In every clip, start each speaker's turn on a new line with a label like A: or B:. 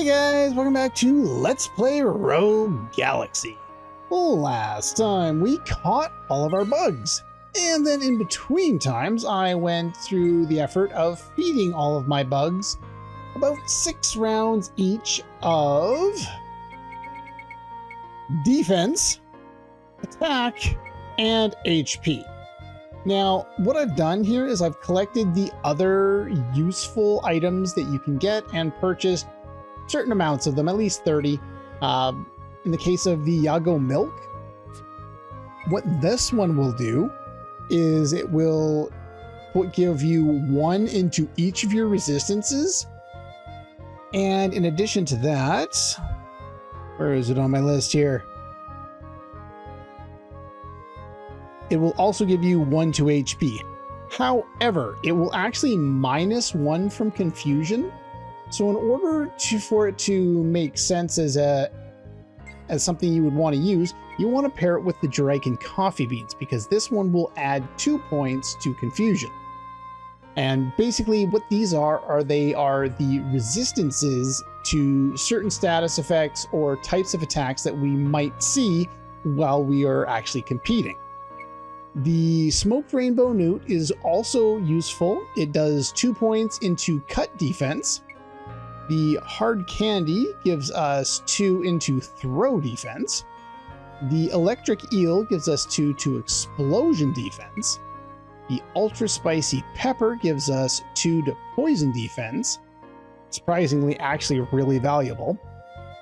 A: Hey guys, welcome back to Let's Play Rogue Galaxy. Last time we caught all of our bugs, and then in between times I went through the effort of feeding all of my bugs about 6 rounds each of defense, attack, and HP. Now, what I've done here is I've collected the other useful items that you can get and purchased certain amounts of them, at least 30. In the case of the Yago milk, what this one will do is it will give you 1 into each of your resistances. And in addition to that, where is it on my list here? It will also give you 1 to HP. However, it will actually -1 from confusion. So in order for it to make sense as something you would want to use, you want to pair it with the Juraikan coffee beans, because this one will add 2 points to confusion. And basically what these are they are the resistances to certain status effects or types of attacks that we might see while we are actually competing. The smoked rainbow newt is also useful. It does 2 points into cut defense. The hard candy gives us 2 into throw defense. The electric eel gives us 2 to explosion defense. The ultra spicy pepper gives us 2 to poison defense. Surprisingly, actually really valuable.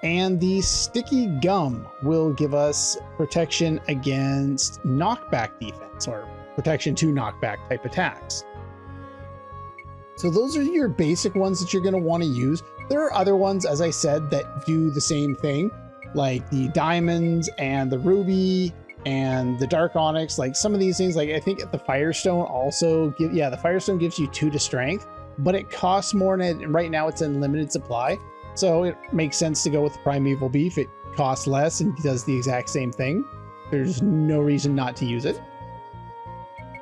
A: And the sticky gum will give us protection against knockback defense, or protection to knockback type attacks. So those are your basic ones that you're going to want to use. There are other ones, as I said, that do the same thing, like the diamonds and the ruby and the dark onyx. Like some of these things, like I think the firestone also the firestone gives you 2 to strength, but it costs more, and right now it's in limited supply. So it makes sense to go with the primeval beef. It costs less and does the exact same thing. There's no reason not to use it.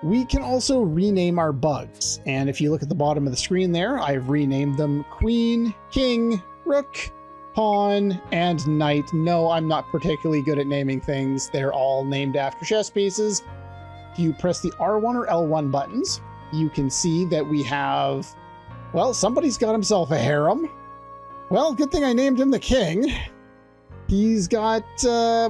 A: We can also rename our bugs, and if you look at the bottom of the screen there, I've renamed them Queen, King, Rook, Pawn, and Knight. No, I'm not particularly good at naming things. They're all named after chess pieces. If you press the R1 or L1 buttons, you can see that we have, well, somebody's got himself a harem. Well, good thing I named him the King. He's got,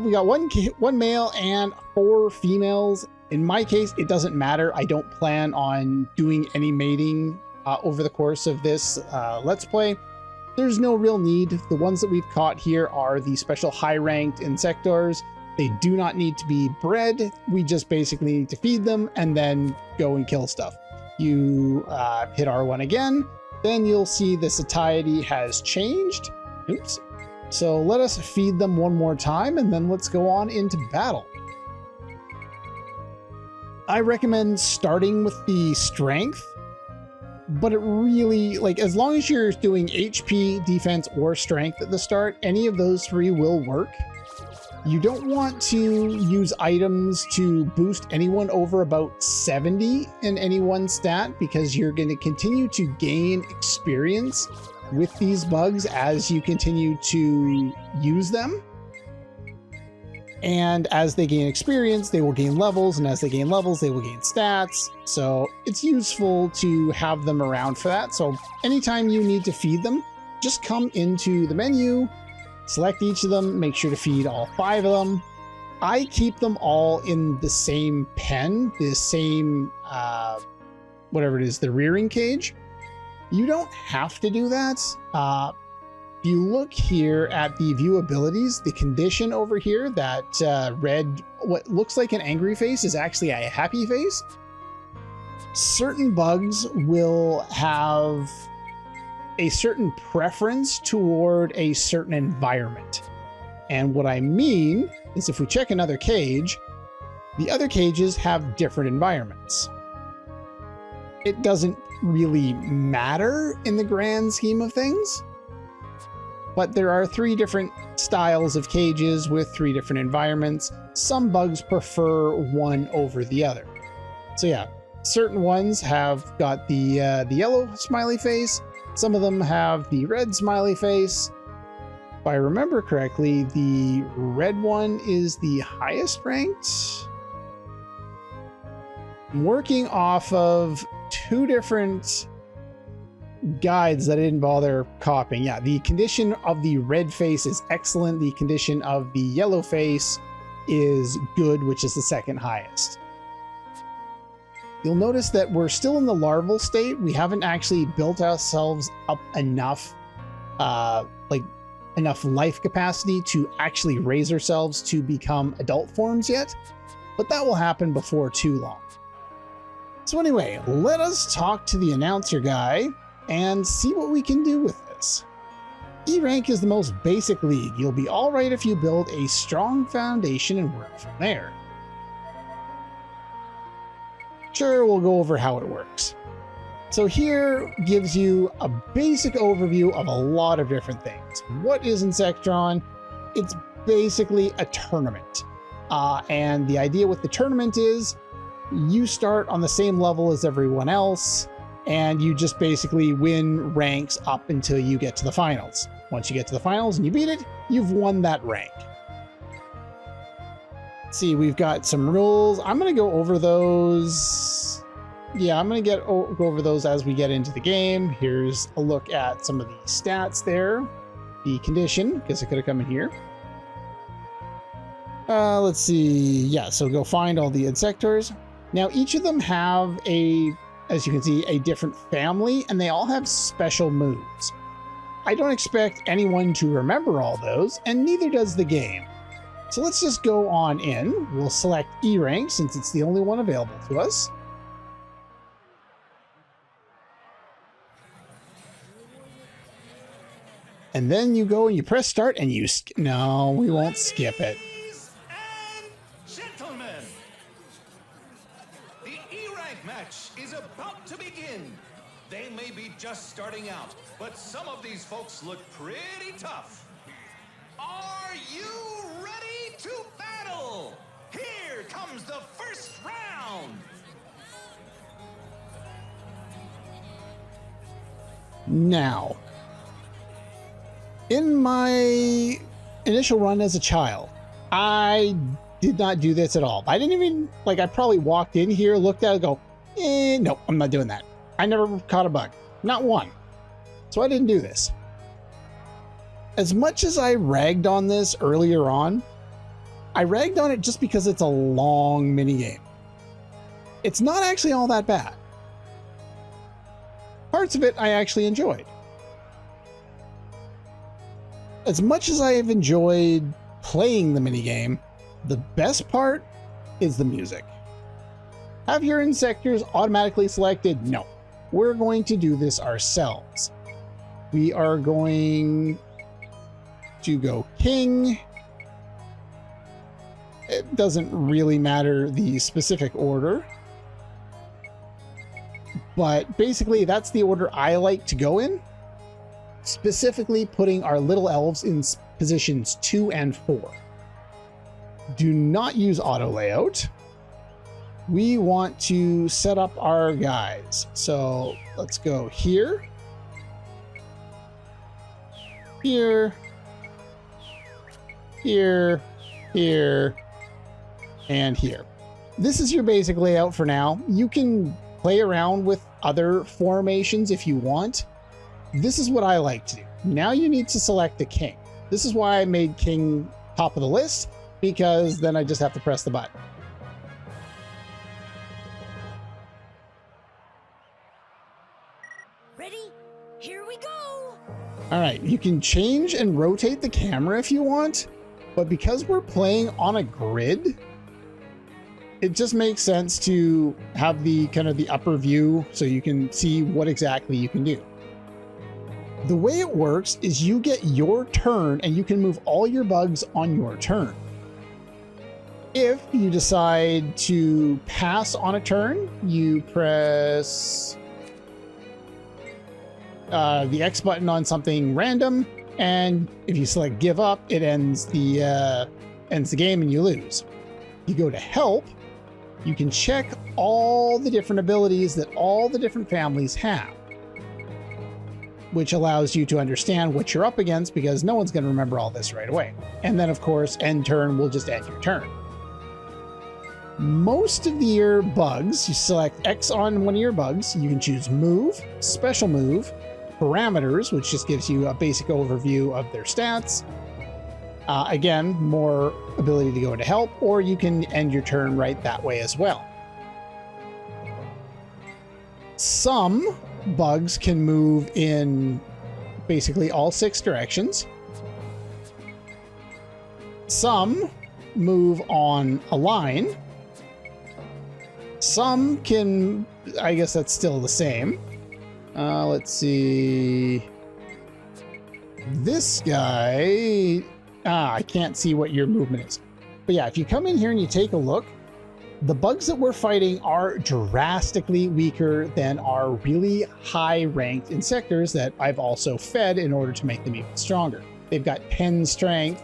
A: we got one male and 4 females. In my case, it doesn't matter. I don't plan on doing any mating over the course of this Let's Play. There's no real need. The ones that we've caught here are the special high-ranked Insectors. They do not need to be bred. We just basically need to feed them and then go and kill stuff. You hit R1 again, then you'll see the satiety has changed. Oops. So let us feed them one more time, and then let's go on into battle. I recommend starting with the strength, but it really, like, as long as you're doing HP, defense, or strength at the start, any of those 3 will work. You don't want to use items to boost anyone over about 70 in any one stat, because you're going to continue to gain experience with these bugs as you continue to use them. And as they gain experience, they will gain levels, and as they gain levels, they will gain stats. So it's useful to have them around for that. So anytime you need to feed them, just come into the menu, select each of them, make sure to feed all 5 of them. I keep them all in the same pen, the same, whatever it is, the rearing cage. You don't have to do that. If you look here at the view abilities, the condition over here, that red, what looks like an angry face is actually a happy face. Certain bugs will have a certain preference toward a certain environment. And what I mean is, if we check another cage, the other cages have different environments. It doesn't really matter in the grand scheme of things, but there are 3 different styles of cages with 3 different environments. Some bugs prefer one over the other. So yeah, certain ones have got the yellow smiley face. Some of them have the red smiley face. I remember correctly, the red one is the highest ranked. I'm working off of 2 different guides that I didn't bother copying. Yeah, the condition of the red face is excellent. The condition of the yellow face is good, which is the 2nd highest. You'll notice that we're still in the larval state. We haven't actually built ourselves up enough, enough life capacity to actually raise ourselves to become adult forms yet, but that will happen before too long. So anyway, let us talk to the announcer guy and see what we can do with this. E rank is the most basic league. You'll be all right if you build a strong foundation and work from there. Sure, we'll go over how it works. So here gives you a basic overview of a lot of different things. What is Insectron? It's basically a tournament. And the idea with the tournament is you start on the same level as everyone else, and you just basically win ranks up until you get to the finals. Once you get to the finals and you beat it, you've won that rank. Let's see, we've got some rules. I'm going to go over those. Yeah, I'm going to go over those as we get into the game. Here's a look at some of the stats there. The condition, because it could have come in here. Let's see. Yeah, so go find all the Insectors. Now, each of them have as you can see, a different family, and they all have special moves. I don't expect anyone to remember all those, and neither does the game. So let's just go on in. We'll select E rank since it's the only one available to us. And then you go and you press start and you no, we won't skip it.
B: Ladies and gentlemen, the E-rank match is about to begin. They may be just starting out, but some of these folks look pretty tough. Are you ready to battle? Here comes the first round.
A: Now, in my initial run as a child, I did not do this at all. I didn't even, I probably walked in here, looked at it, go, nope, I'm not doing that. I never caught a bug. Not one. So I didn't do this. As much as I ragged on this earlier on, I ragged on it just because it's a long minigame. It's not actually all that bad. Parts of it I actually enjoyed. As much as I have enjoyed playing the minigame, the best part is the music. Have your Insectors automatically selected? No. We're going to do this ourselves. We are going to go king. It doesn't really matter the specific order, but basically that's the order I like to go in, specifically putting our little elves in positions 2 and 4. Do not use auto layout. We want to set up our guys. So let's go here, here, here, here, and here. This is your basic layout for now. You can play around with other formations if you want. This is what I like to do. Now you need to select a king. This is why I made king top of the list, because then I just have to press the button.
C: Ready? Here we go!
A: All right, you can change and rotate the camera if you want, but because we're playing on a grid, it just makes sense to have the kind of the upper view so you can see what exactly you can do. The way it works is you get your turn and you can move all your bugs on your turn. If you decide to pass on a turn, you press the X button on something random, and if you select give up, it ends the game and you lose. You go to help, you can check all the different abilities that all the different families have. which allows you to understand what you're up against because no one's going to remember all this right away. And then of course, end turn will just end your turn. Most of your bugs, you select X on one of your bugs, you can choose move, special move, parameters, which just gives you a basic overview of their stats. Again, more ability to go into help, or you can end your turn right that way as well. Some bugs can move in basically all 6 directions. Some move on a line. Some can, I guess that's still the same. Let's see. This guy, I can't see what your movement is. But yeah, if you come in here and you take a look, the bugs that we're fighting are drastically weaker than our really high-ranked Insectors that I've also fed in order to make them even stronger. They've got 10 strength.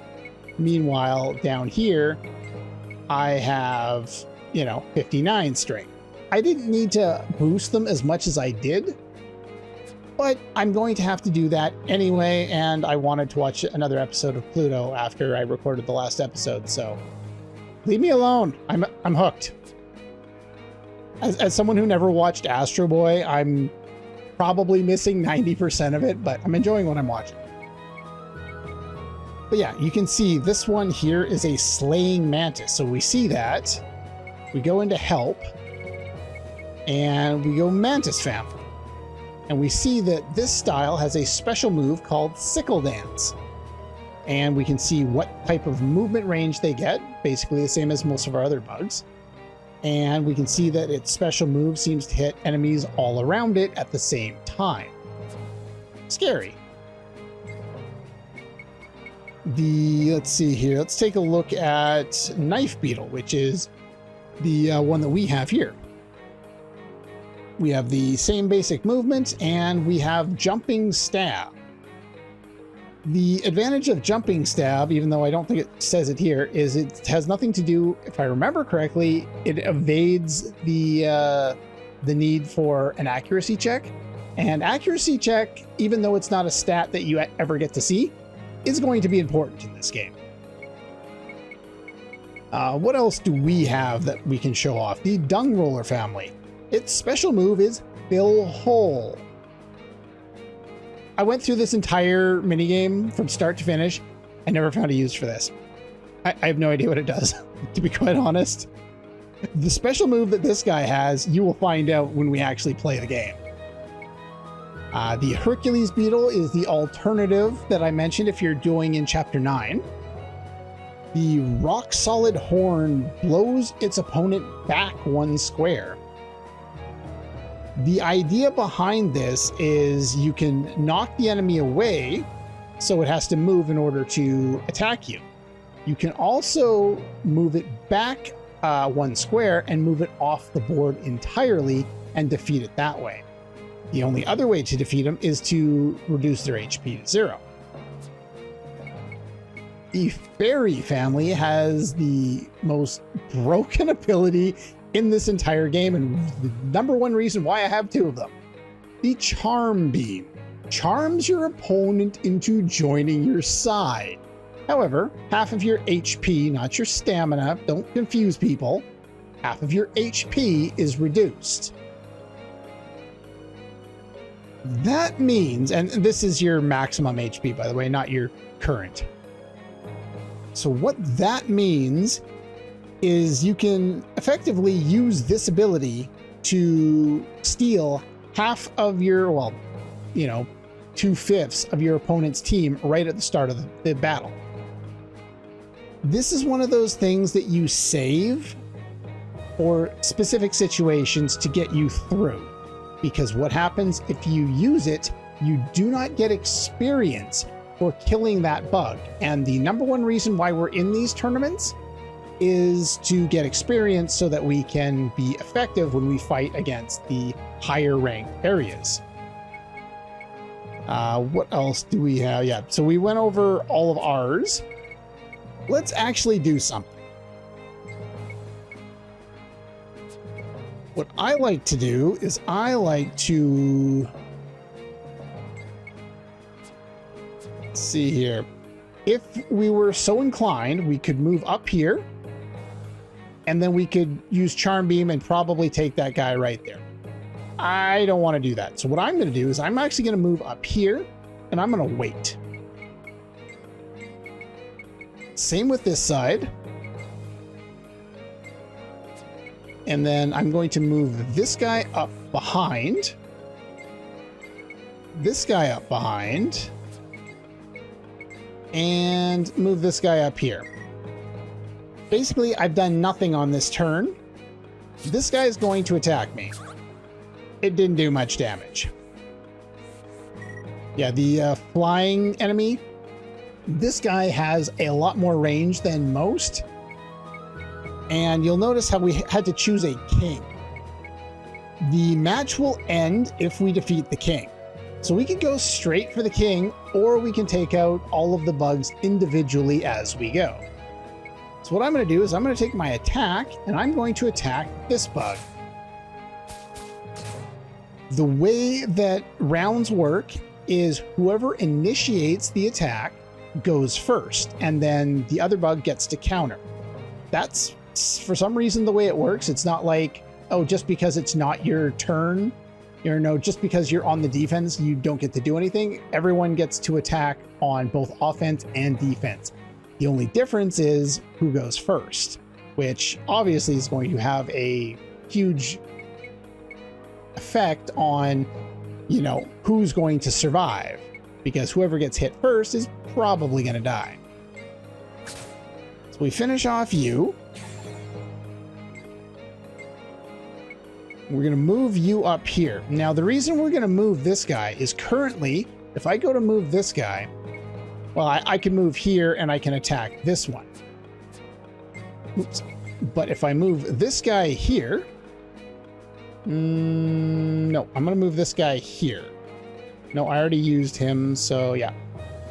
A: Meanwhile, down here, I have, 59 strength. I didn't need to boost them as much as I did, but I'm going to have to do that anyway, and I wanted to watch another episode of Pluto after I recorded the last episode, so leave me alone. I'm hooked. As someone who never watched Astro Boy, I'm probably missing 90% of it, but I'm enjoying what I'm watching. But yeah, you can see this one here is a slaying mantis. So we see that. We go into help and we go mantis family. And we see that this style has a special move called sickle dance. And we can see what type of movement range they get, basically the same as most of our other bugs. And we can see that its special move seems to hit enemies all around it at the same time. Scary. Let's see here. Let's take a look at Knife Beetle, which is the one that we have here. We have the same basic movement, and we have Jumping Stab. The advantage of Jumping Stab, even though I don't think it says it here, is it has nothing to do, if I remember correctly, it evades the need for an accuracy check. And accuracy check, even though it's not a stat that you ever get to see, is going to be important in this game. What else do we have that we can show off? The Dung Roller family. Its special move is Fill Hole. I went through this entire minigame from start to finish. I never found a use for this. I have no idea what it does, to be quite honest. The special move that this guy has, you will find out when we actually play the game. The Hercules Beetle is the alternative that I mentioned if you're doing in Chapter 9. The Rock Solid Horn blows its opponent back 1 square. The idea behind this is you can knock the enemy away, so it has to move in order to attack you. You can also move it back 1 square and move it off the board entirely and defeat it that way. The only other way to defeat them is to reduce their HP to 0. The Fairy family has the most broken ability in this entire game, and the #1 reason why I have 2 of them. The Charm Beam charms your opponent into joining your side. However, half of your HP, not your stamina, don't confuse people, half of your HP is reduced. That means, and this is your maximum HP, by the way, not your current. So what that means is you can effectively use this ability to steal half of your, 2/5 of your opponent's team right at the start of the battle. This is one of those things that you save for specific situations to get you through. Because what happens if you use it, you do not get experience for killing that bug. And the #1 reason why we're in these tournaments is to get experience so that we can be effective when we fight against the higher ranked areas. What else do we have? Yeah, so we went over all of ours. Let's actually do something. What I like to do is I like to see here. If we were so inclined, we could move up here, and then we could use Charm Beam and probably take that guy right there. I don't want to do that. So what I'm going to do is I'm actually going to move up here, and I'm going to wait. Same with this side. And then I'm going to move this guy up behind. This guy up behind. And move this guy up here. Basically, I've done nothing on this turn. This guy is going to attack me. It didn't do much damage. Yeah, the flying enemy, this guy has a lot more range than most. And you'll notice how we had to choose a king. The match will end if we defeat the king. So we can go straight for the king, or we can take out all of the bugs individually as we go. So what I'm going to do is I'm going to take my attack, and I'm going to attack this bug. The way that rounds work is whoever initiates the attack goes first, and then the other bug gets to counter. That's, for some reason, the way it works. It's not like, oh, just because it's not your turn, just because you're on the defense, you don't get to do anything. Everyone gets to attack on both offense and defense. The only difference is who goes first, which obviously is going to have a huge effect on, who's going to survive, because whoever gets hit first is probably going to die. So we finish off you. We're going to move you up here. Now, the reason we're going to move this guy is currently, if I go to move this guy, well, I can move here and I can attack this one. Oops. But if I move this guy here, no, I'm going to move this guy here. No, I already used him, so yeah.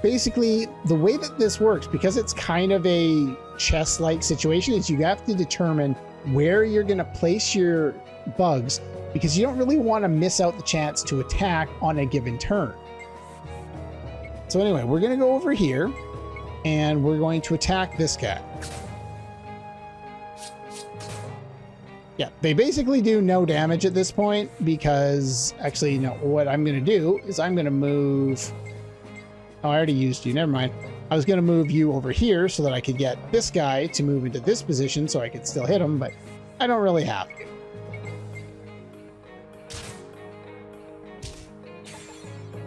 A: Basically, the way that this works, because it's kind of a chess-like situation, is you have to determine where you're going to place your bugs, because you don't really want to miss out the chance to attack on a given turn. So anyway, we're going to go over here, and we're going to attack this guy. Yeah, they basically do no damage at this point, because actually, no, what I'm going to do is I'm going to move... Oh, I already used you. Never mind. I was going to move you over here so that I could get this guy to move into this position so I could still hit him, but I don't really have to.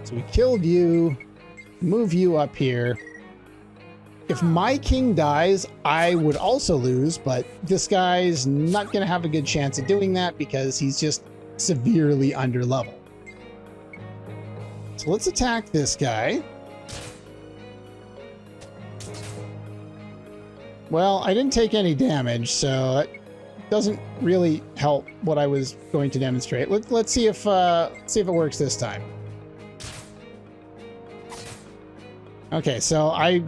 A: So we killed you, move you up here. If my king dies, I would also lose, but this guy's not going to have a good chance at doing that because he's just severely under level. So let's attack this guy. Well, I didn't take any damage, so it doesn't really help what I was going to demonstrate. Let's see if it works this time. Okay, so I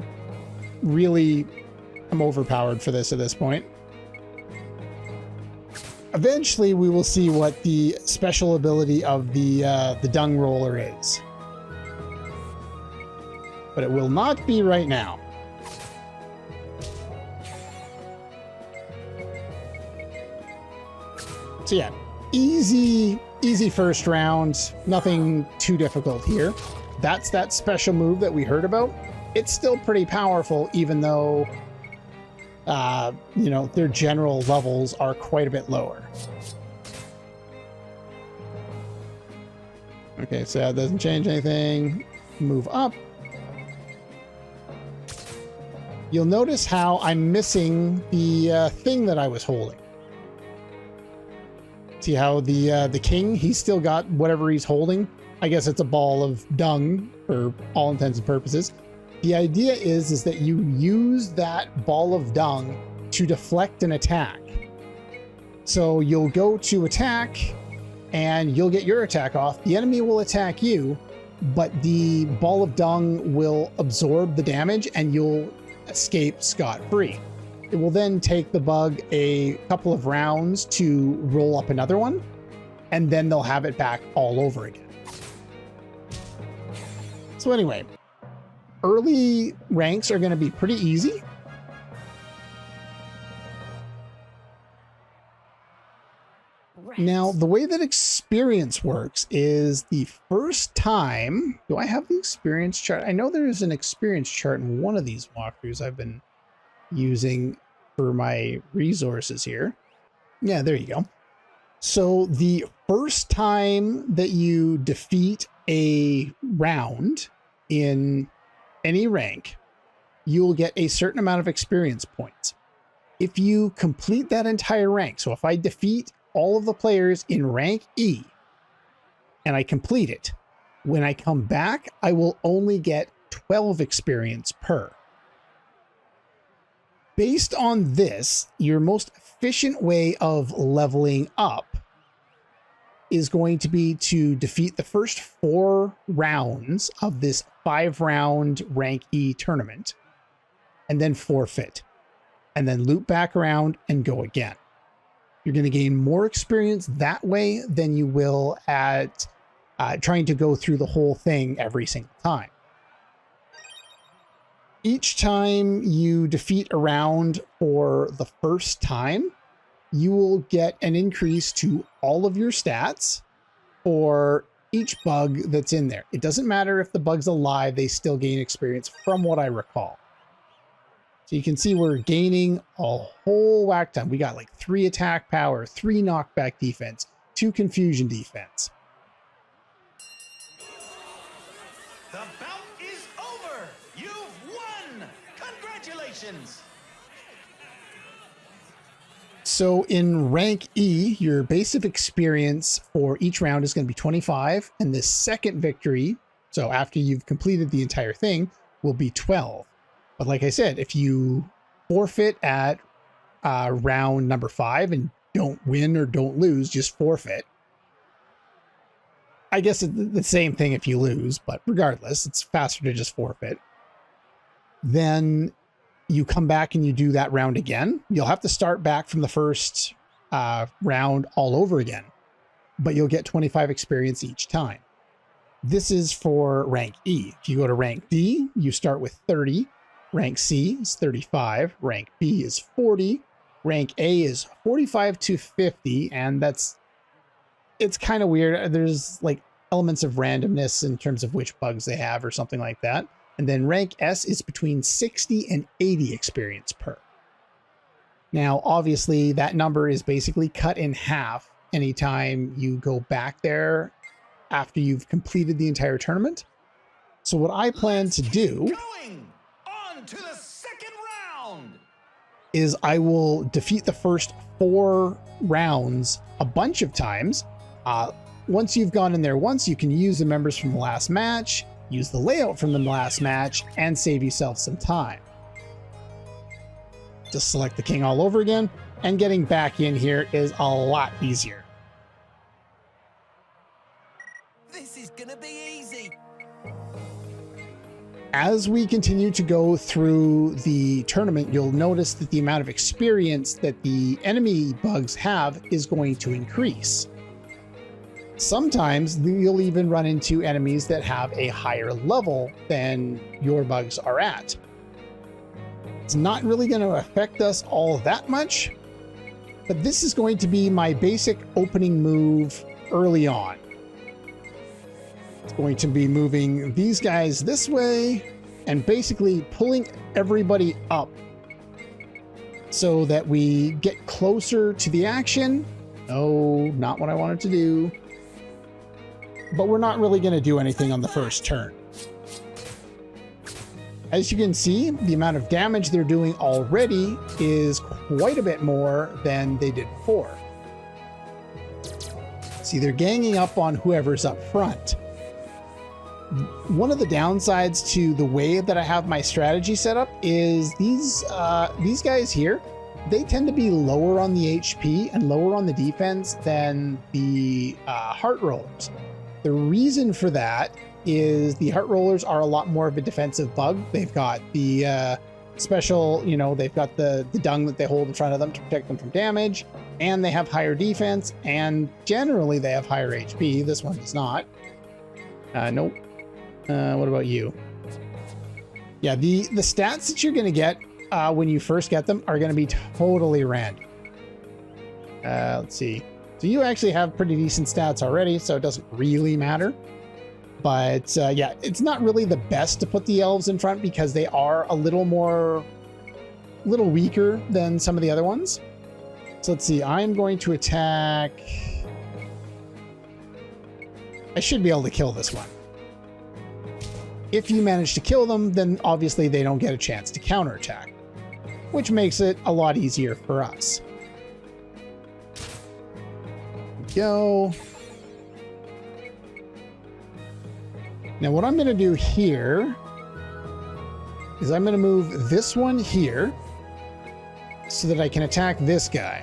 A: really am overpowered for this at this point. Eventually, we will see what the special ability of the dung roller is, but it will not be right now. So yeah, easy first round, nothing too difficult here. That's that special move that we heard about. It's still pretty powerful, even though, their general levels are quite a bit lower. Okay, so that doesn't change anything. Move up. You'll notice how I'm missing the thing that I was holding. See how the king, he's still got whatever he's holding. I guess it's a ball of dung for all intents and purposes. The idea is that you use that ball of dung to deflect an attack. So you'll go to attack and you'll get your attack off. The enemy will attack you, but the ball of dung will absorb the damage and you'll escape scot-free. It will then take the bug a couple of rounds to roll up another one, and then they'll have it back all over again. So anyway, early ranks are going to be pretty easy. Now, the way that experience works is the first time... Do I have the experience chart? I know there is an experience chart in one of these walkthroughs I've been using for my resources here. Yeah, there you go. So the first time that you defeat a round in any rank, you'll get a certain amount of experience points. If you complete that entire rank, so if I defeat all of the players in rank E and I complete it, when I come back, I will only get 12 experience per. Based on this, your most efficient way of leveling up is going to be to defeat the first 4 rounds of this 5-round rank E tournament and then forfeit, and then loop back around and go again. You're going to gain more experience that way than you will at trying to go through the whole thing every single time. Each time you defeat a round for the first time, you will get an increase to all of your stats for each bug that's in there. It doesn't matter if the bug's alive, they still gain experience from what I recall. So you can see we're gaining a whole whack ton. We got like 3 attack power, 3 knockback defense, 2 confusion defense.
B: The bout is over. You've won. Congratulations.
A: So in rank E, your base of experience for each round is going to be 25. And the second victory, so after you've completed the entire thing, will be 12. But like I said, if you forfeit at round number 5 and don't win or don't lose, just forfeit. I guess it's the same thing if you lose, but regardless, it's faster to just forfeit. Then you come back and you do that round again. You'll have to start back from the first round all over again, but you'll get 25 experience each time. This is for rank E. If you go to rank D, you start with 30. Rank C is 35, rank B is 40, rank A is 45 to 50, and it's kind of weird. There's like elements of randomness in terms of which bugs they have or something like that. And then rank S is between 60 and 80 experience per. Now, obviously, that number is basically cut in half anytime you go back there after you've completed the entire tournament. So what I plan to do
B: to the second round
A: is I will defeat the first 4 rounds a bunch of times. Once you've gone in there once, you can use the members from the last match, use the layout from the last match, and save yourself some time. Just select the king all over again, and getting back in here is a lot easier.
C: This is gonna be easy.
A: As we continue to go through the tournament, you'll notice that the amount of experience that the enemy bugs have is going to increase. Sometimes you'll even run into enemies that have a higher level than your bugs are at. It's not really going to affect us all that much, but this is going to be my basic opening move early on. It's going to be moving these guys this way and basically pulling everybody up so that we get closer to the action. No, not what I wanted to do. But we're not really going to do anything on the first turn. As you can see, the amount of damage they're doing already is quite a bit more than they did before. See, they're ganging up on whoever's up front. One of the downsides to the way that I have my strategy set up is these guys here, they tend to be lower on the HP and lower on the defense than the heart rollers. The reason for that is the heart rollers are a lot more of a defensive bug. They've got the special, they've got the dung that they hold in front of them to protect them from damage, and they have higher defense, and generally they have higher HP. This one does not. Nope. What about you? Yeah, the stats that you're going to get when you first get them are going to be totally random. Let's see. So you actually have pretty decent stats already, so it doesn't really matter. But yeah, it's not really the best to put the elves in front because they are a little weaker than some of the other ones. So let's see. I'm going to attack. I should be able to kill this one. If you manage to kill them, then obviously they don't get a chance to counterattack, which makes it a lot easier for us. Go. Now what I'm going to do here is I'm going to move this one here so that I can attack this guy.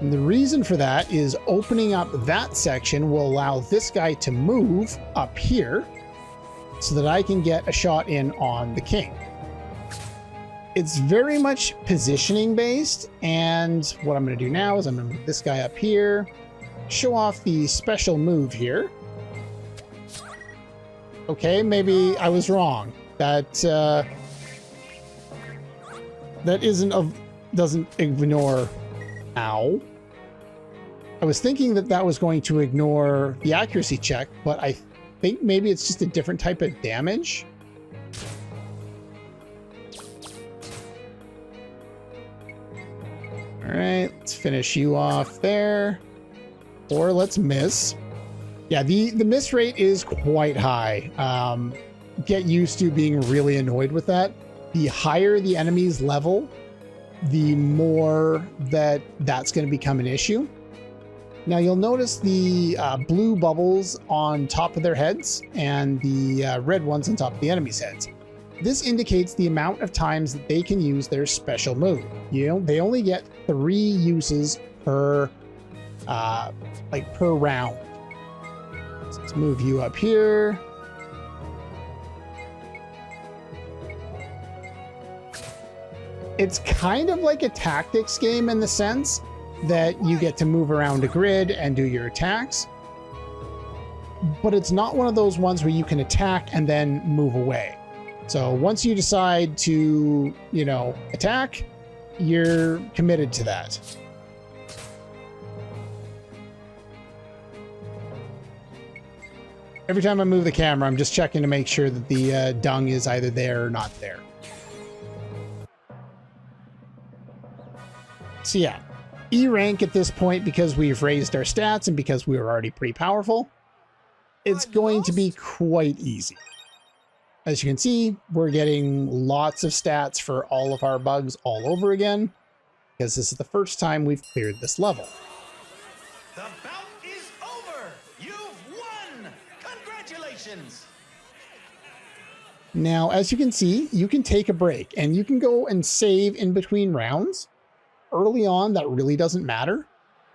A: And the reason for that is opening up that section will allow this guy to move up here so that I can get a shot in on the king. It's very much positioning based, and what I'm going to do now is I'm going to move this guy up here, show off the special move here. Okay, maybe I was wrong. That doesn't ignore. Ow. I was thinking that was going to ignore the accuracy check, but I think maybe it's just a different type of damage. All right, let's finish you off there. Or let's miss. Yeah, the miss rate is quite high. Get used to being really annoyed with that. The higher the enemy's level, the more that's going to become an issue. Now you'll notice the blue bubbles on top of their heads and the red ones on top of the enemy's heads. This indicates the amount of times that they can use their special move. You know, they only get 3 uses per per round. So let's move you up here. It's kind of like a tactics game in the sense that you get to move around a grid and do your attacks, but it's not one of those ones where you can attack and then move away. So once you decide to, you know, attack, you're committed to that. Every time I move the camera, I'm just checking to make sure that the dung is either there or not there. So yeah, E rank at this point, because we've raised our stats and because we were already pretty powerful, it's going to be quite easy. As you can see, we're getting lots of stats for all of our bugs all over again, because this is the first time we've cleared this level.
B: The bout is over! You've won! Congratulations!
A: Now, as you can see, you can take a break and you can go and save in between rounds. Early on, that really doesn't matter,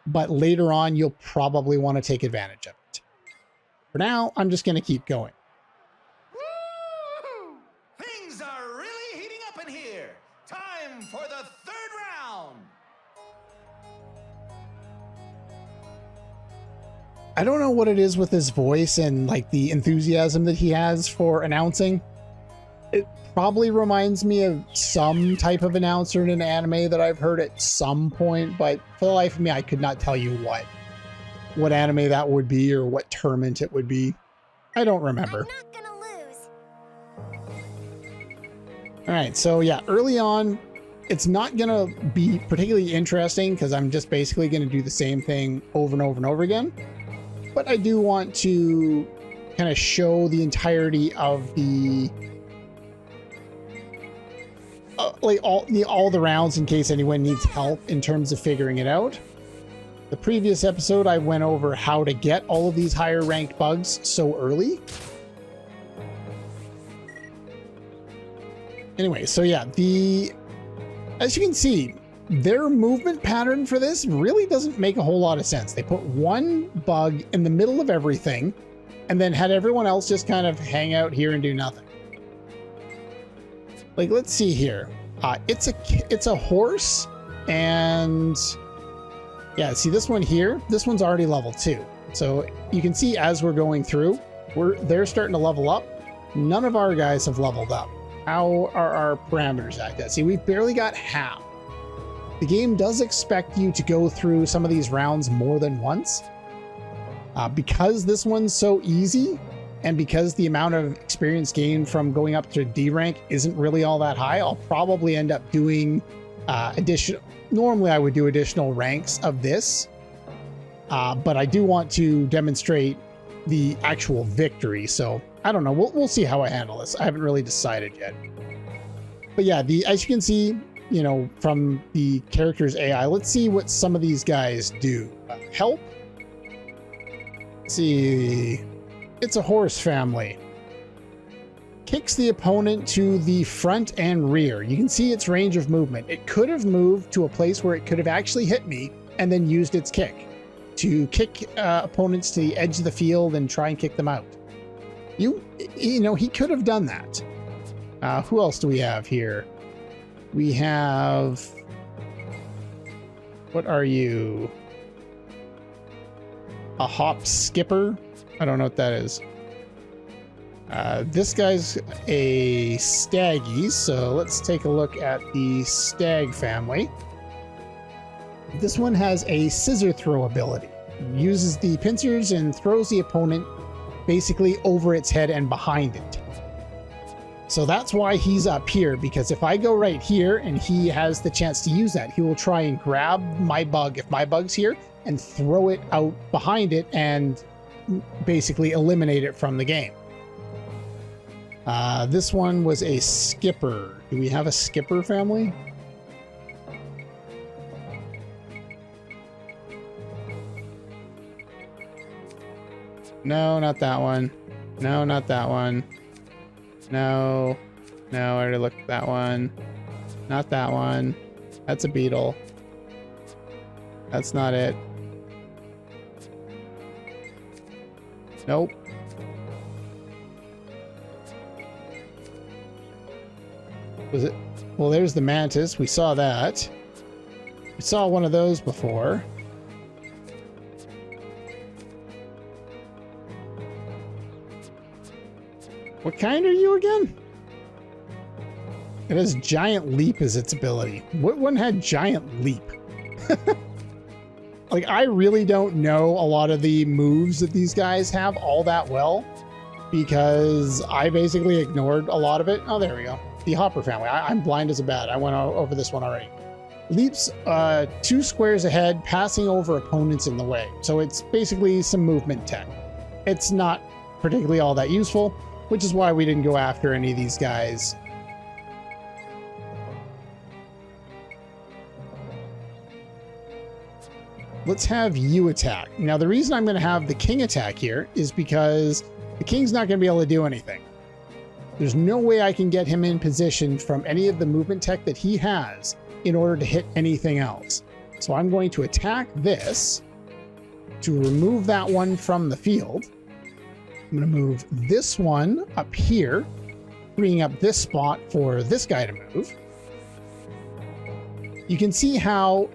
A: but later on, you'll probably want to take advantage of it. For now, I'm just going to keep going.
B: Woo! Things are really heating up in here. Time for the 3rd round.
A: I don't know what it is with his voice and like the enthusiasm that he has for announcing. It probably reminds me of some type of announcer in an anime that I've heard at some point, but for the life of me, I could not tell you what anime that would be or what tournament it would be. I don't remember.
D: I'm not gonna lose.
A: All right, so yeah, early on, it's not gonna be particularly interesting because I'm just basically gonna do the same thing over and over and over again. But I do want to kind of show the entirety of the like all the rounds in case anyone needs help in terms of figuring it out. The previous episode, I went over how to get all of these higher ranked bugs so early. Anyway, so yeah, as you can see, their movement pattern for this really doesn't make a whole lot of sense. They put one bug in the middle of everything and then had everyone else just kind of hang out here and do nothing. Like, let's see here. It's a horse, and yeah, see this one here? This one's already level 2. So you can see as we're going through, they're starting to level up, none of our guys have leveled up. How are our parameters at that? See, we've barely got half. The game does expect you to go through some of these rounds more than once. Because this one's so easy, and because the amount of experience gained from going up to D rank isn't really all that high, I'll probably end up doing normally I would do additional ranks of this, but I do want to demonstrate the actual victory. So I don't know, we'll see how I handle this. I haven't really decided yet. But yeah, as you can see, you know, from the character's AI, let's see what some of these guys do. Help. Let's see. It's a horse family. Kicks the opponent to the front and rear. You can see its range of movement. It could have moved to a place where it could have actually hit me and then used its kick to kick opponents to the edge of the field and try and kick them out. You know, he could have done that. Who else do we have here? We have... What are you? A hop skipper? I don't know what that is. This guy's a staggy, so let's take a look at the stag family. This one has a scissor throw ability. Uses the pincers and throws the opponent basically over its head and behind it. So that's why he's up here, because if I go right here and he has the chance to use that, he will try and grab my bug, if my bug's here, and throw it out behind it and basically eliminate it from the game. This one was a skipper. Do we have a skipper family? No, not that one. No, not that one. No. No, I already looked at that one. Not that one. That's a beetle. That's not it. Nope. Was it? Well, there's the mantis. We saw that. We saw one of those before. What kind are you again? It has giant leap as its ability. What one had giant leap? Like, I really don't know a lot of the moves that these guys have all that well, because I basically ignored a lot of it. Oh, there we go. The hopper family. I'm blind as a bat. I went over this one already. Leaps 2 squares ahead, passing over opponents in the way. So it's basically some movement tech. It's not particularly all that useful, which is why we didn't go after any of these guys. Let's have you attack. Now, the reason I'm going to have the king attack here is because the king's not going to be able to do anything. There's no way I can get him in position from any of the movement tech that he has in order to hit anything else. So I'm going to attack this to remove that one from the field. I'm going to move this one up here, freeing up this spot for this guy to move. You can see how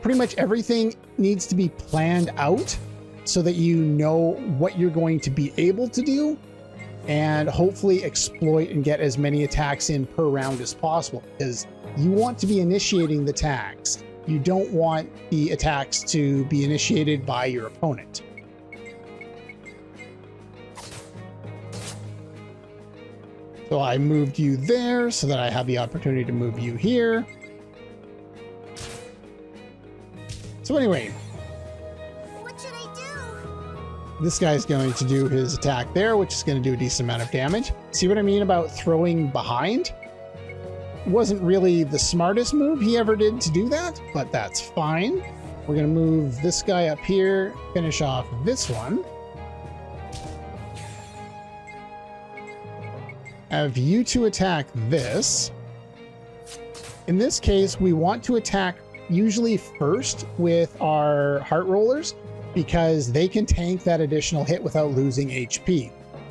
A: pretty much everything needs to be planned out so that you know what you're going to be able to do and hopefully exploit and get as many attacks in per round as possible, because you want to be initiating the attacks. You don't want the attacks to be initiated by your opponent. So I moved you there so that I have the opportunity to move you here. So anyway,
D: What should I do?
A: this guy's going to do his attack there, which is going to do a decent amount of damage. See what I mean about throwing behind? It wasn't really the smartest move he ever did to do that, but that's fine. We're going to move this guy up here, finish off this one. Have you two attack this. In this case, we want to attack usually first with our heart rollers, because they can tank that additional hit without losing HP.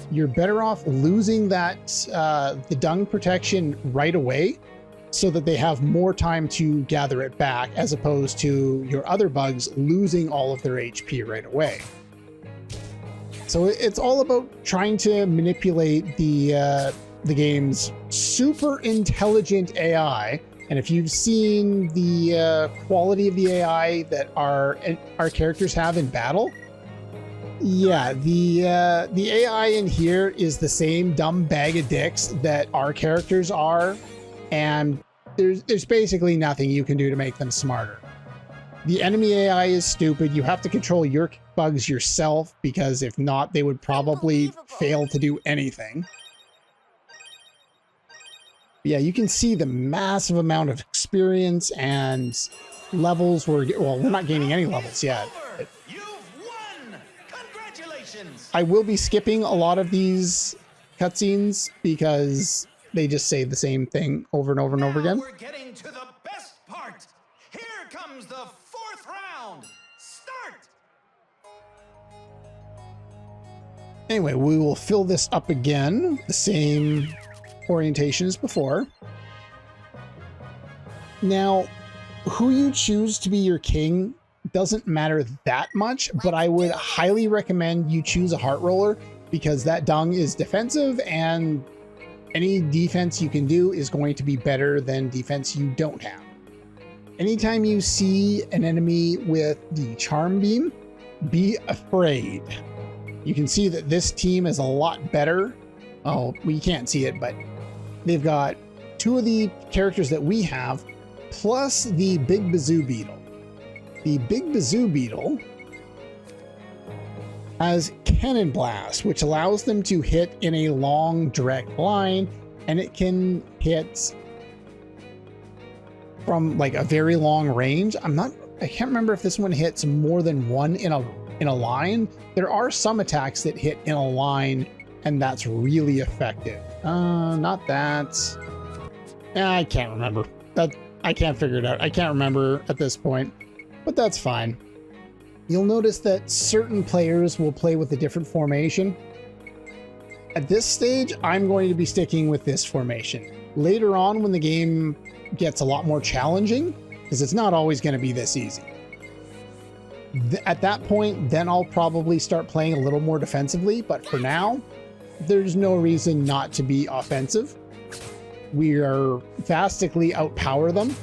A: You're better off losing that the dung protection right away so that they have more time to gather it back, as opposed to your other bugs losing all of their HP right away. So it's all about trying to manipulate the game's super intelligent AI. And if you've seen the quality of the AI that our characters have in battle, yeah, the AI in here is the same dumb bag of dicks that our characters are, and there's basically nothing you can do to make them smarter. The enemy AI is stupid. You have to control your bugs yourself, because if not, they would probably fail to do anything. Yeah, you can see the massive amount of experience and levels. Well, we're not gaining any levels yet.
B: You've won! Congratulations!
A: I will be skipping a lot of these cutscenes because they just say the same thing over and over and over again.
B: We're getting to the best part. Here comes the 4th round. Start!
A: Anyway, we will fill this up again, the same orientation as before. Now, who you choose to be your king doesn't matter that much, but I would highly recommend you choose a heart roller, because that dung is defensive, and any defense you can do is going to be better than defense you don't have. Anytime you see an enemy with the charm beam, be afraid. You can see that this team is a lot better. Oh, we can't see it, but they've got 2 of the characters that we have, plus the Big Bazoo Beetle. The Big Bazoo Beetle has Cannon Blast, which allows them to hit in a long, direct line, and it can hit from like a very long range. I can't remember if this one hits more than one in a line. There are some attacks that hit in a line, and that's really effective. Not that. I can't remember. I can't figure it out. I can't remember at this point, but that's fine. You'll notice that certain players will play with a different formation. At this stage, I'm going to be sticking with this formation. Later on, when the game gets a lot more challenging, because it's not always going to be this easy. At that point, then I'll probably start playing a little more defensively, but for now, there's no reason not to be offensive. We are vastly outpower them,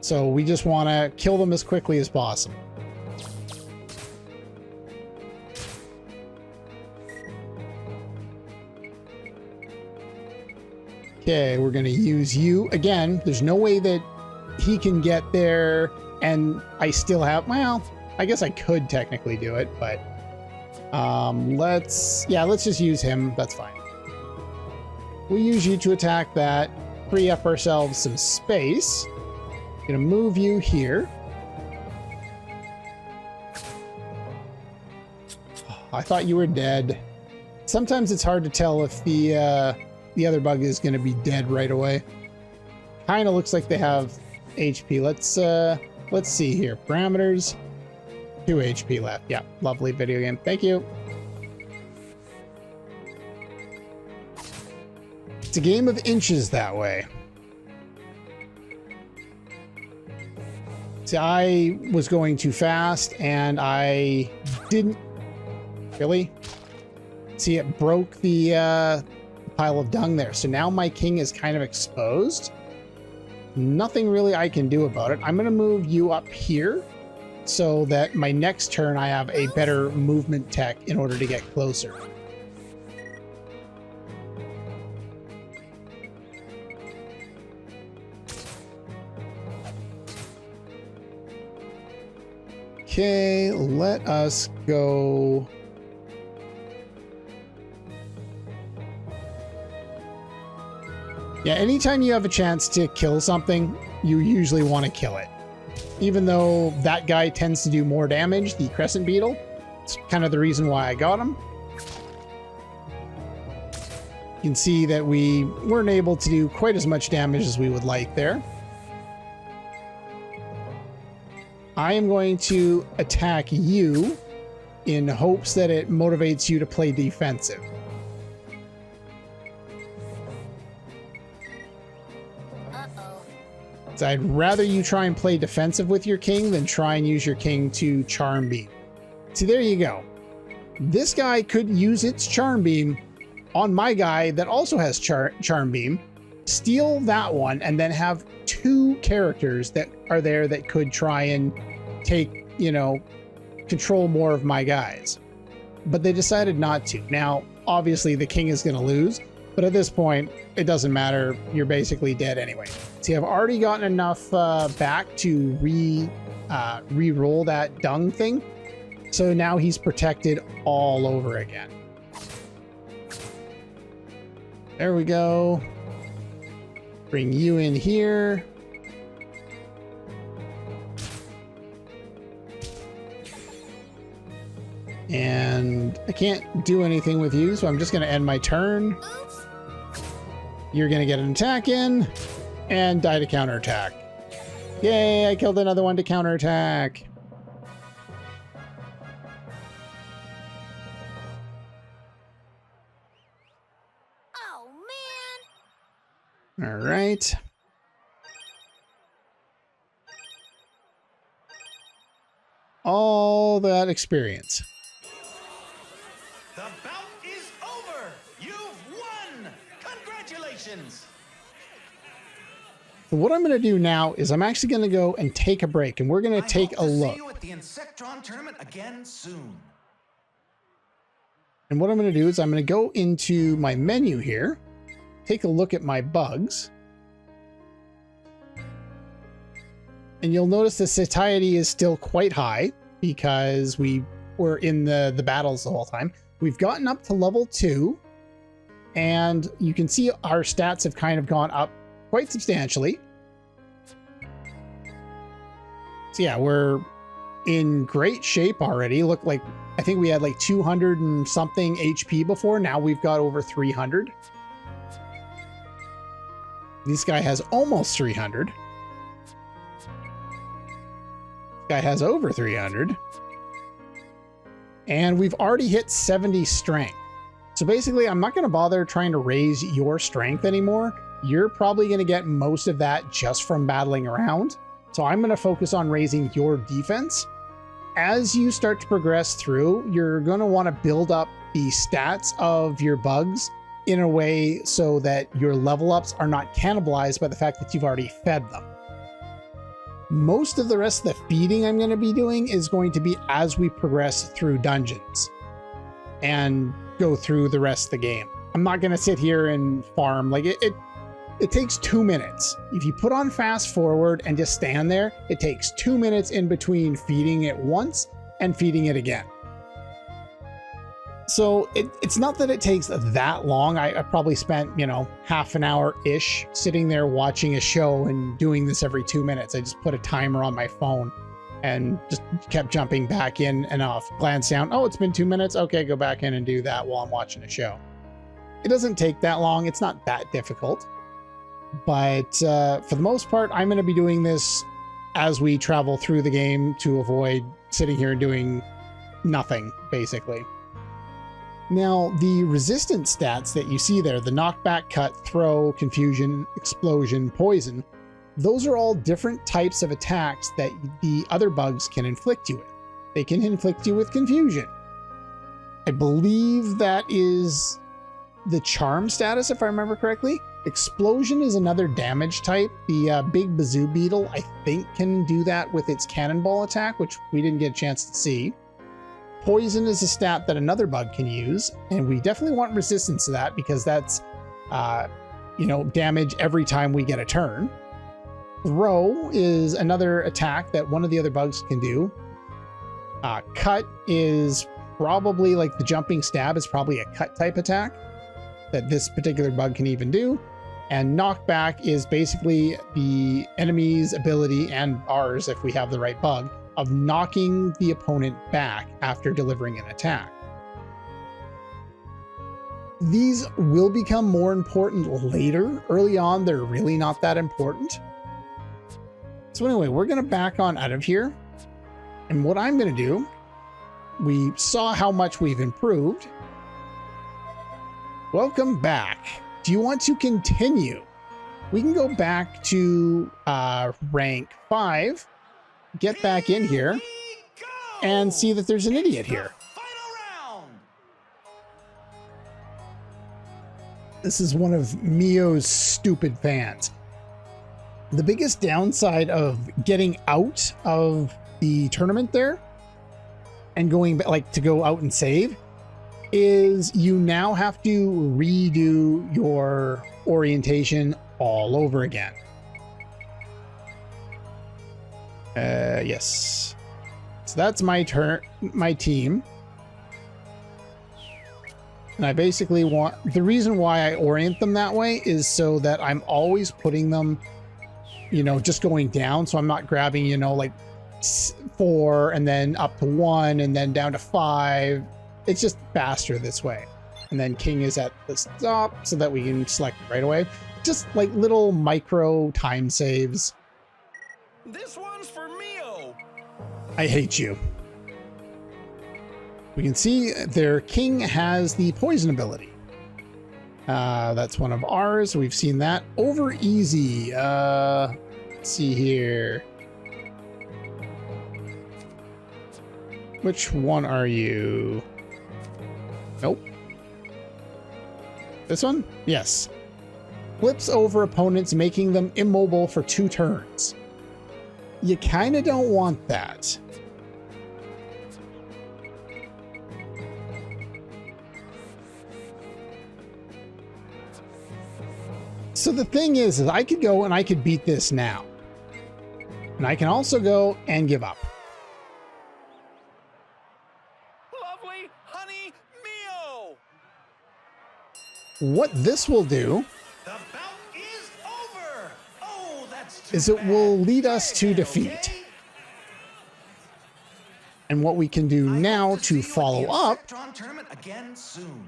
A: so we just want to kill them as quickly as possible. Okay, we're going to use you again. There's no way that he can get there and I still have, well, I guess I could technically do it, but let's just use him. That's fine. We'll use you to attack that, free up ourselves some space. Gonna move you here. Oh, I thought you were dead. Sometimes it's hard to tell if the other bug is gonna be dead right away. Kinda looks like they have HP. Let's see here. Parameters. 2 HP left. Yeah, lovely video game. Thank you. It's a game of inches that way. See, I was going too fast and I didn't really see it broke the pile of dung there. So now my king is kind of exposed. Nothing really I can do about it. I'm going to move you up here so that my next turn I have a better movement tech in order to get closer. Okay, let us go. Yeah, anytime you have a chance to kill something, you usually want to kill it. Even though that guy tends to do more damage, the Crescent Beetle. It's kind of the reason why I got him. You can see that we weren't able to do quite as much damage as we would like there. I am going to attack you in hopes that it motivates you to play defensive. So I'd rather you try and play defensive with your king than try and use your king to charm beat. See, there you go. This guy could use its charm beam on my guy that also has charm beam, steal that one, and then have two characters that are there that could try and take, you know, control more of my guys. But they decided not to. Now, obviously the king is going to lose, but at this point, it doesn't matter. You're basically dead anyway. See, I've already gotten enough back to re-roll that dung thing. So now he's protected all over again. There we go. Bring you in here. And I can't do anything with you, so I'm just going to end my turn.
D: Oops.
A: You're going to get an attack in and die to counterattack. Yay, I killed another one to counterattack.
D: Oh, man.
A: All right. All that experience.
B: The bout is over. You've won. Congratulations.
A: So what I'm going to do now is I'm actually going to go and take a break, and we're going to take a look.
B: See you at the Insectron tournament again soon.
A: And what I'm going to do is I'm going to go into my menu here, take a look at my bugs. And you'll notice the satiety is still quite high because we were in the battles the whole time. We've gotten up to level 2, and you can see our stats have kind of gone up quite substantially. So yeah, we're in great shape already. Look, like I think we had like 200 and something HP before. Now we've got over 300. This guy has almost 300. Guy has over 300, and we've already hit 70 strength. So basically, I'm not going to bother trying to raise your strength anymore. You're probably going to get most of that just from battling around. So I'm going to focus on raising your defense. As you start to progress through, you're going to want to build up the stats of your bugs in a way so that your level ups are not cannibalized by the fact that you've already fed them. Most of the rest of the feeding I'm going to be doing is going to be as we progress through dungeons and go through the rest of the game. I'm not going to sit here and farm. Like it takes 2 minutes. If you put on fast forward and just stand there, it takes 2 minutes in between feeding it once and feeding it again. So it's not that it takes that long. I probably spent, you know, half an hour-ish sitting there watching a show and doing this every 2 minutes. I just put a timer on my phone and just kept jumping back in and off. Glance down, oh, it's been 2 minutes. Okay, go back in and do that while I'm watching a show. It doesn't take that long. It's not that difficult. But for the most part, I'm going to be doing this as we travel through the game to avoid sitting here and doing nothing, basically. Now, the resistance stats that you see there, the knockback, cut, throw, confusion, explosion, poison, those are all different types of attacks that the other bugs can inflict you with. They can inflict you with confusion. I believe that is the charm status, if I remember correctly. Explosion is another damage type. The big bazoo beetle, I think, can do that with its cannonball attack, which we didn't get a chance to see. Poison is a stat that another bug can use, and we definitely want resistance to that because that's, you know, damage every time we get a turn. Throw is another attack that one of the other bugs can do. Cut is probably like the jumping stab is probably a cut type attack that this particular bug can even do. And knockback is basically the enemy's ability, and ours if we have the right bug, of knocking the opponent back after delivering an attack. These will become more important later. Early on, they're really not that important. So anyway, we're going to back on out of here. And what I'm going to do, we saw how much we've improved. Welcome back. Do you want to continue? We can go back to rank 5. Get back in here and see that there's an idiot here.
B: Final round.
A: This is one of Mio's stupid fans. The biggest downside of getting out of the tournament there and going like to go out and save is you now have to redo your orientation all over again. Yes. So that's my turn, my team. And I basically want, the reason why I orient them that way is so that I'm always putting them, you know, just going down. So I'm not grabbing, you know, like 4 and then up to 1 and then down to 5. It's just faster this way. And then king is at the stop so that we can select it right away. Just like little micro time saves.
C: This one's for Mio.
A: I hate you. We can see their king has the poison ability. That's one of ours. We've seen that. Over easy. Let's see here. Which one are you? Nope. This one? Yes. Flips over opponents, making them immobile for 2 turns. You kind of don't want that. So the thing is I could go and I could beat this now. And I can also go and give up.
C: Lovely honey Mio.
A: What this will do
B: The bout is over. Oh, that's
A: is it will lead us to defeat. And what we can do now to follow up
B: Insectron tournament again soon.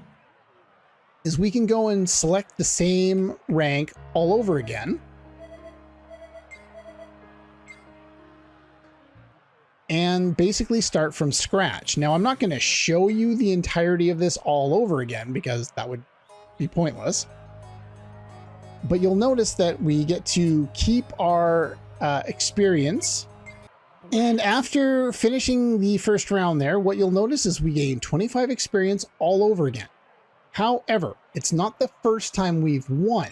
A: is we can go and select the same rank all over again. And basically start from scratch. Now, I'm not going to show you the entirety of this all over again because that would be pointless. But you'll notice that we get to keep our experience. And after finishing the first round there, what you'll notice is we gain 25 experience all over again. However, it's not the first time we've won.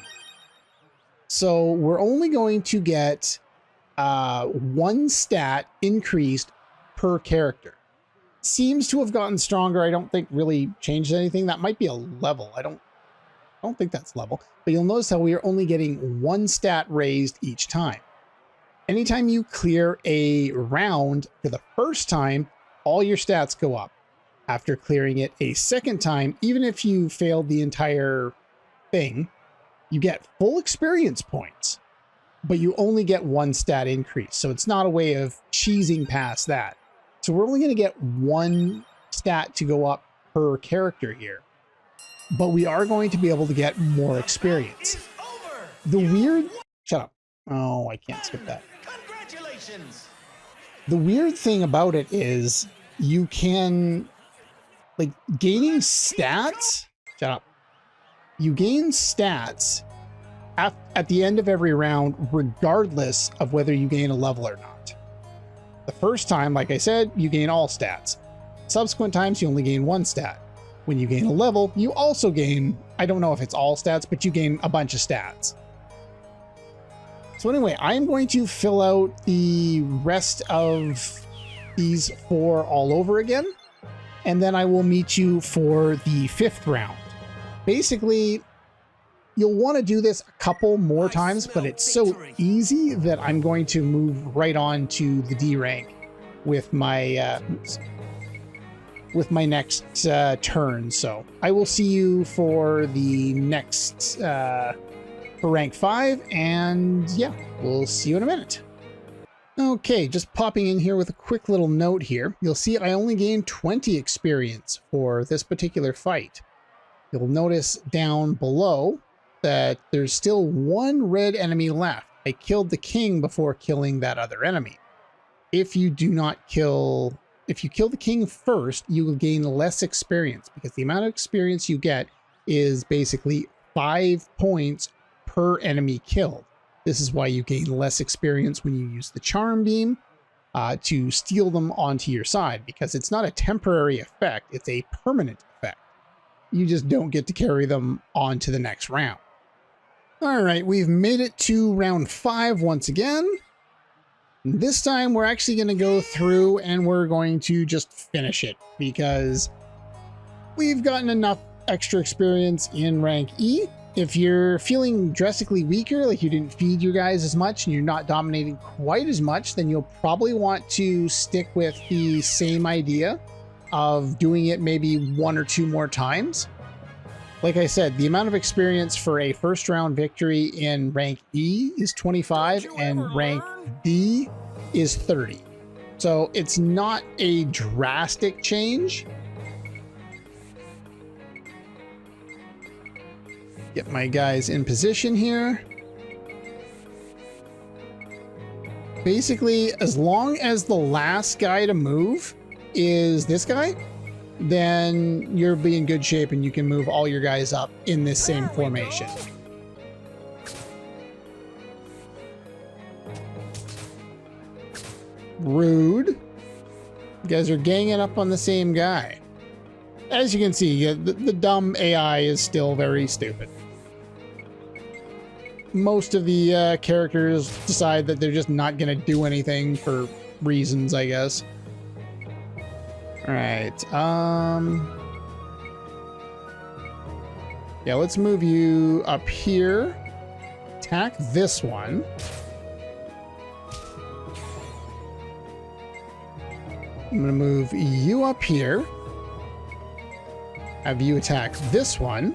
A: So we're only going to get 1 stat increased per character. Seems to have gotten stronger. I don't think really changed anything. That might be a level. I don't think that's level. But you'll notice how we are only getting 1 stat raised each time. Anytime you clear a round for the first time, all your stats go up. After clearing it a second time, even if you failed the entire thing, you get full experience points, but you only get 1 stat increase. So it's not a way of cheesing past that. So we're only going to get 1 stat to go up per character here, but we are going to be able to get more experience. The weird, shut up. Oh, I can't skip that.
B: Congratulations.
A: The weird thing about it is you can, like, gaining stats, shut up. You gain stats at the end of every round, regardless of whether you gain a level or not. The first time, like I said, you gain all stats. Subsequent times, you only gain 1 stat. When you gain a level, you also gain, I don't know if it's all stats, but you gain a bunch of stats. So anyway, I'm going to fill out the rest of these 4 all over again, and then I will meet you for the 5th round. Basically, you'll want to do this a couple more times, but it's so easy that I'm going to move right on to the D rank with my next turn. So I will see you for the next for rank 5, and yeah, we'll see you in a minute. Okay, just popping in here with a quick little note here. You'll see I only gained 20 experience for this particular fight. You'll notice down below that there's still 1 red enemy left. I killed the king before killing that other enemy. If you do not kill, if you kill the king first, you will gain less experience because the amount of experience you get is basically 5 points per enemy killed. This is why you gain less experience when you use the charm beam to steal them onto your side, because it's not a temporary effect, it's a permanent effect. You just don't get to carry them on to the next round. All right, we've made it to round 5 once again. This time we're actually going to go through and we're going to just finish it because we've gotten enough extra experience in rank E. If you're feeling drastically weaker, like you didn't feed your guys as much and you're not dominating quite as much, then you'll probably want to stick with the same idea of doing it maybe 1 or 2 more times. Like I said, the amount of experience for a first round victory in rank E is 25 and rank D is 30. So it's not a drastic change. Get my guys in position here. Basically, as long as the last guy to move is this guy, then you'll be in good shape and you can move all your guys up in this same formation. Rude. You guys are ganging up on the same guy. As you can see, the dumb AI is still very stupid. Most of the characters decide that they're just not going to do anything for reasons, I guess. All right. Yeah, let's move you up here. Attack this one. I'm going to move you up here. Have you attack this one.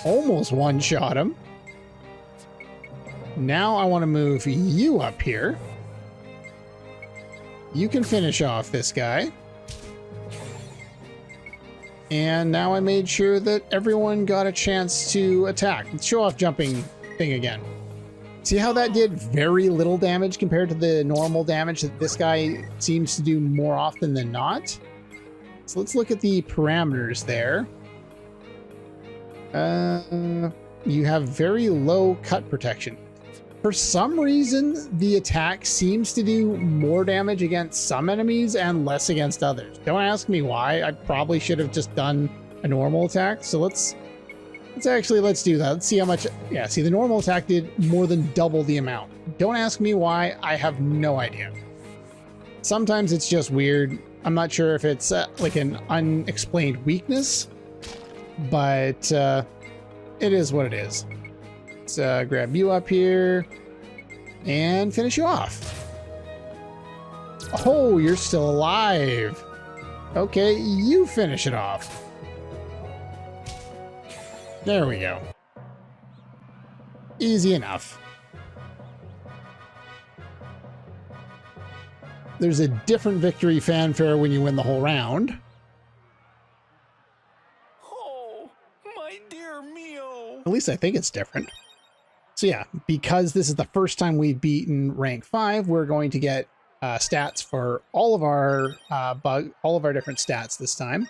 A: Almost one-shot him. Now I want to move you up here. You can finish off this guy. And now I made sure that everyone got a chance to attack. Let's show off jumping thing again. See how that did very little damage compared to the normal damage that this guy seems to do more often than not? So let's look at the parameters there. You have very low cut protection. For some reason, the attack seems to do more damage against some enemies and less against others. Don't ask me why. I probably should have just done a normal attack. So let's do that. Let's see how much. Yeah, see, the normal attack did more than double the amount. Don't ask me why. I have no idea. Sometimes it's just weird. I'm not sure if it's like an unexplained weakness, but it is what it is. Let's grab you up here and finish you off. Oh, you're still alive. Okay, you finish it off. There we go. Easy enough. There's a different victory fanfare when you win the whole round.
C: Oh, my dear Mio.
A: At least I think it's different. So yeah, because this is the first time we've beaten rank 5, we're going to get stats for all of our different stats this time.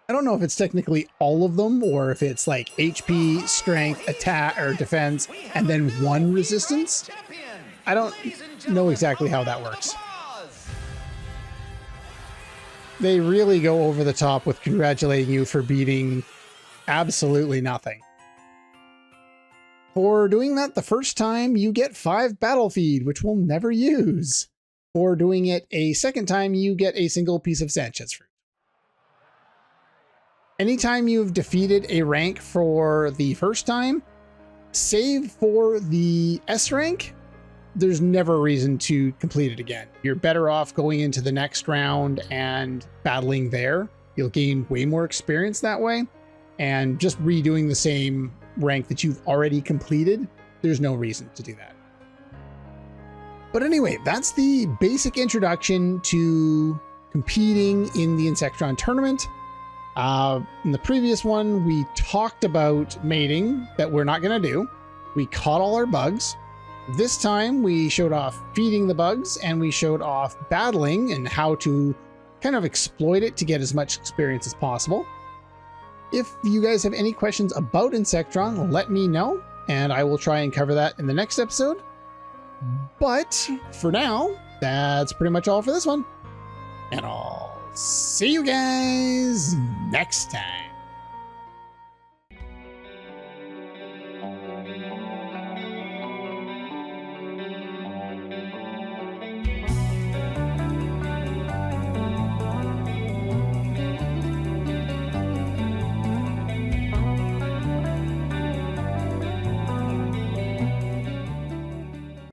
A: I don't know if it's technically all of them or if it's like HP, strength, attack, or defense, and then 1 resistance. I don't know exactly how that works. They really go over the top with congratulating you for beating absolutely nothing. For doing that the first time, you get 5 battle feed, which we'll never use. For doing it a second time, you get a single piece of Sanchez fruit. Anytime you've defeated a rank for the first time, save for the S rank, there's never a reason to complete it again. You're better off going into the next round and battling there. You'll gain way more experience that way. And just redoing the same rank that you've already completed, there's no reason to do that. But anyway, that's the basic introduction to competing in the Insectron tournament. In the previous one, we talked about mating that we're not going to do. We caught all our bugs. This time we showed off feeding the bugs and we showed off battling and how to kind of exploit it to get as much experience as possible. If you guys have any questions about Insectron, let me know and I will try and cover that in the next episode. But for now, that's pretty much all for this one. And I'll See you guys next time.